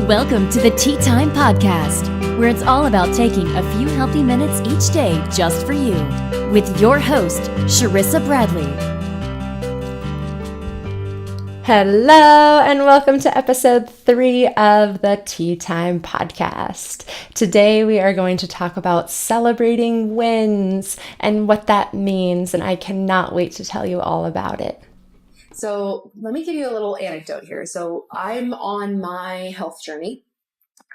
Welcome to the Tea Time Podcast, where it's all about taking a few healthy minutes each day just for you, with your host, Sharissa Bradley. Hello, and welcome to episode 3 of the Tea Time Podcast. Today we are going to talk about celebrating wins and what that means, and I cannot wait to tell you all about it. So let me give you a little anecdote here. So I'm on my health journey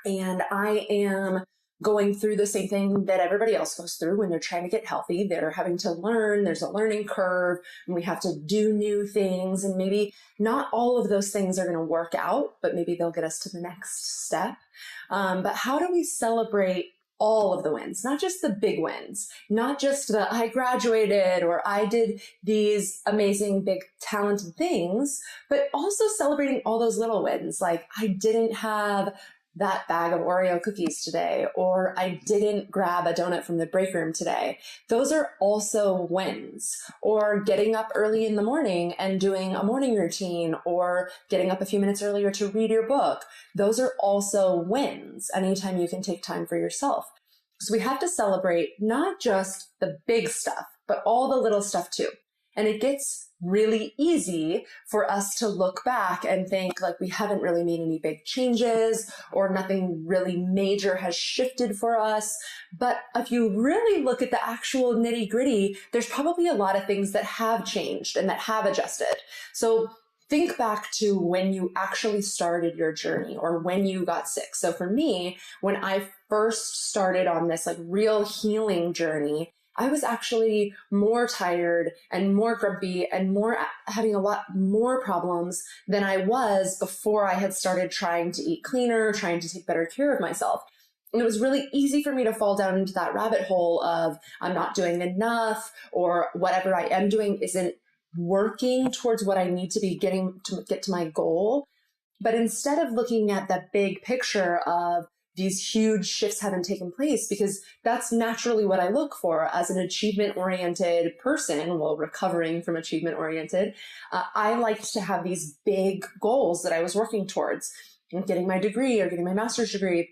and I am going through the same thing that everybody else goes through when they're trying to get healthy. They're having to learn, there's a learning curve, and we have to do new things. And maybe not all of those things are going to work out, but maybe they'll get us to the next step. But how do we celebrate all of the wins, not just the big wins, not just the I graduated or I did these amazing, big, talented things, but also celebrating all those little wins. Like I didn't have that bag of Oreo cookies today, or I didn't grab a donut from the break room today. Those are also wins. Or getting up early in the morning and doing a morning routine, or getting up a few minutes earlier to read your book. Those are also wins anytime you can take time for yourself. So we have to celebrate not just the big stuff, but all the little stuff too. And it gets really easy for us to look back and think like we haven't really made any big changes or nothing really major has shifted for us. But if you really look at the actual nitty gritty, there's probably a lot of things that have changed and that have adjusted. So think back to when you actually started your journey or when you got sick. So for me, when I first started on this like real healing journey, I was actually more tired and more grumpy and having a lot more problems than I was before I had started trying to eat cleaner, trying to take better care of myself. And it was really easy for me to fall down into that rabbit hole of I'm not doing enough, or whatever I am doing isn't working towards what I need to be getting to get to my goal. But instead of looking at the big picture of these huge shifts haven't taken place, because that's naturally what I look for as an achievement-oriented person, well, recovering from achievement-oriented. I liked to have these big goals that I was working towards, getting my degree or getting my master's degree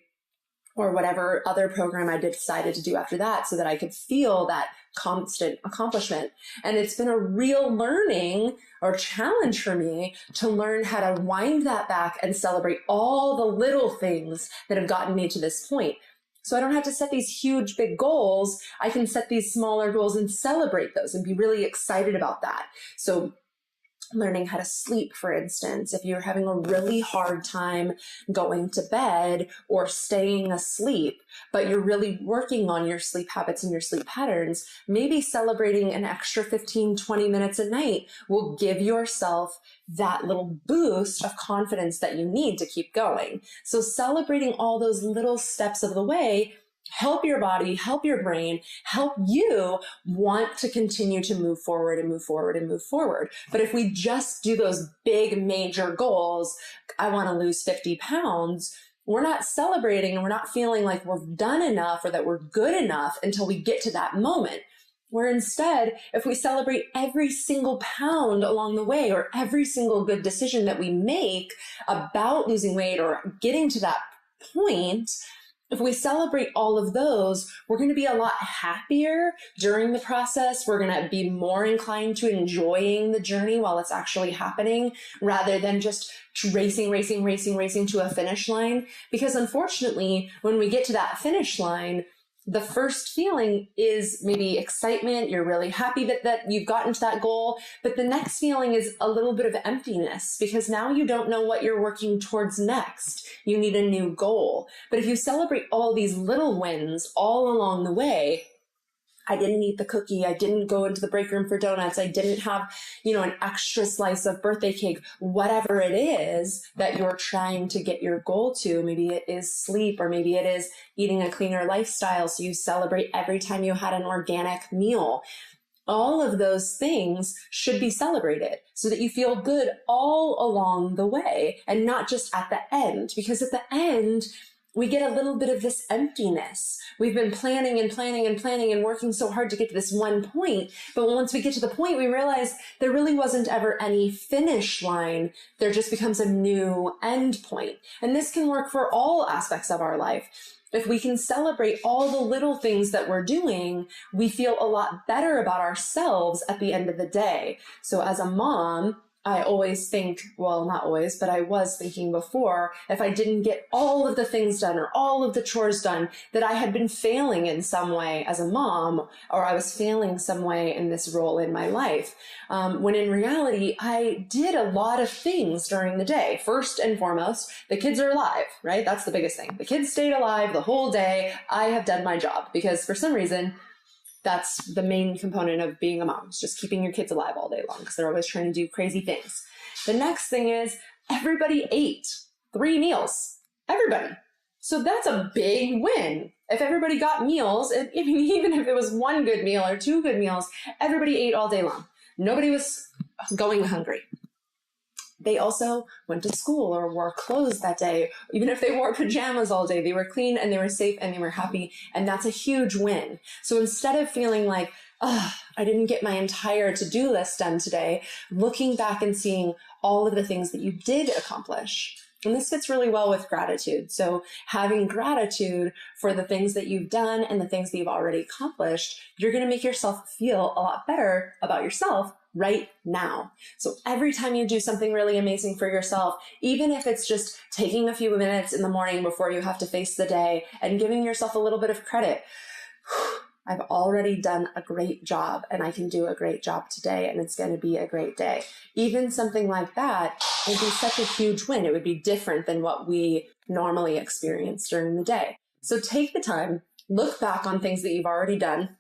or whatever other program I decided to do after that so that I could feel that constant accomplishment. And it's been a real learning or challenge for me to learn how to wind that back and celebrate all the little things that have gotten me to this point. So I don't have to set these huge, big goals. I can set these smaller goals and celebrate those and be really excited about that. So learning how to sleep, for instance, if you're having a really hard time going to bed or staying asleep, but you're really working on your sleep habits and your sleep patterns, maybe celebrating an extra 15, 20 minutes a night will give yourself that little boost of confidence that you need to keep going. So celebrating all those little steps of the way help your body, help your brain, help you want to continue to move forward and move forward and move forward. But if we just do those big major goals, I want to lose 50 pounds, we're not celebrating and we're not feeling like we've done enough or that we're good enough until we get to that moment. Where instead, if we celebrate every single pound along the way or every single good decision that we make about losing weight or getting to that point, if we celebrate all of those, we're going to be a lot happier during the process. We're going to be more inclined to enjoying the journey while it's actually happening, rather than just racing to a finish line. Because unfortunately, when we get to that finish line, the first feeling is maybe excitement. You're really happy that you've gotten to that goal. But the next feeling is a little bit of emptiness, because now you don't know what you're working towards next. You need a new goal. But if you celebrate all these little wins all along the way, I didn't eat the cookie, I didn't go into the break room for donuts, I didn't have, an extra slice of birthday cake, whatever it is that you're trying to get your goal to. Maybe it is sleep, or maybe it is eating a cleaner lifestyle. So you celebrate every time you had an organic meal. All of those things should be celebrated so that you feel good all along the way and not just at the end, because at the end, we get a little bit of this emptiness. We've been planning and planning and planning and working so hard to get to this one point. But once we get to the point, we realize there really wasn't ever any finish line. There just becomes a new end point. And this can work for all aspects of our life. If we can celebrate all the little things that we're doing, we feel a lot better about ourselves at the end of the day. So as a mom, I always think, well, not always, but I was thinking before, if I didn't get all of the things done or all of the chores done, that I had been failing in some way as a mom, or I was failing some way in this role in my life. When in reality, I did a lot of things during the day. First and foremost, the kids are alive, right? That's the biggest thing. The kids stayed alive the whole day. I have done my job because for some reason, that's the main component of being a mom. It's just keeping your kids alive all day long because they're always trying to do crazy things. The next thing is everybody ate 3 meals. Everybody. So that's a big win. If everybody got meals, even if it was 1 good meal or 2 good meals, everybody ate all day long. Nobody was going hungry. They also went to school or wore clothes that day. Even if they wore pajamas all day, they were clean and they were safe and they were happy. And that's a huge win. So instead of feeling like, oh, I didn't get my entire to-do list done today, looking back and seeing all of the things that you did accomplish. And this fits really well with gratitude. So having gratitude for the things that you've done and the things that you've already accomplished, you're going to make yourself feel a lot better about yourself right now. So every time you do something really amazing for yourself, even if it's just taking a few minutes in the morning before you have to face the day and giving yourself a little bit of credit, I've already done a great job and I can do a great job today and it's going to be a great day. Even something like that would be such a huge win. It would be different than what we normally experience during the day. So take the time, look back on things that you've already done.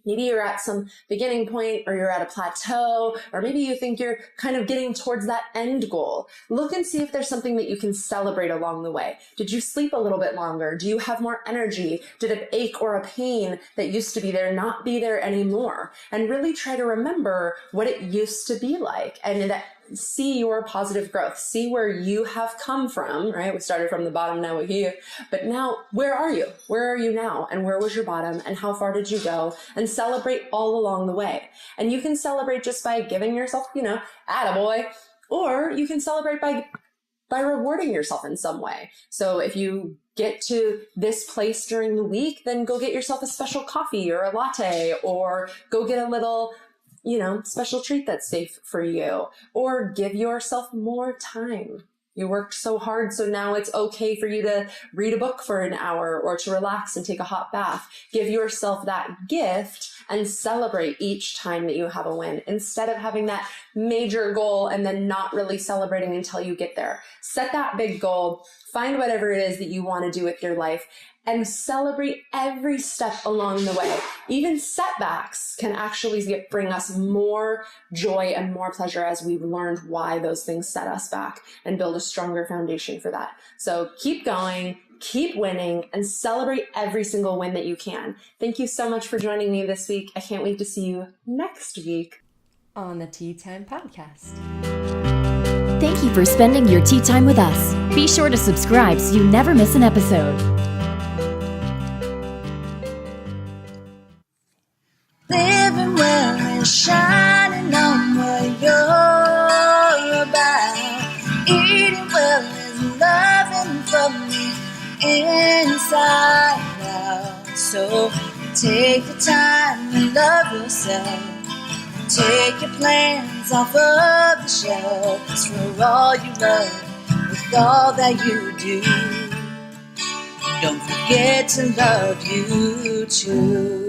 Maybe you're at some beginning point or you're at a plateau, or maybe you think you're kind of getting towards that end goal. Look and see if there's something that you can celebrate along the way. Did you sleep a little bit longer? Do you have more energy? Did an ache or a pain that used to be there not be there anymore? And really try to remember what it used to be like and see your positive growth, see where you have come from, right? We started from the bottom, now we're here, but now where are you? Where are you now? And where was your bottom? And how far did you go? And celebrate all along the way. And you can celebrate just by giving yourself, attaboy, or you can celebrate by rewarding yourself in some way. So if you get to this place during the week, then go get yourself a special coffee or a latte, or go get a little special treat that's safe for you, or give yourself more time. You worked so hard, so now it's okay for you to read a book for an hour or to relax and take a hot bath. Give yourself that gift and celebrate each time that you have a win instead of having that major goal and then not really celebrating until you get there. Set that big goal, find whatever it is that you want to do with your life, and celebrate every step along the way. Even setbacks can actually bring us more joy and more pleasure as we've learned why those things set us back and build a stronger foundation for that. So keep going, keep winning, and celebrate every single win that you can. Thank you so much for joining me this week. I can't wait to see you next week on the Tea Time Podcast. Thank you for spending your tea time with us. Be sure to subscribe so you never miss an episode. Living well and shining on what you're about. Eating well is loving from the inside out. So take the time to love yourself. Take your plans off of the shelf. It's for all you love, with all that you do. Don't forget to love you too.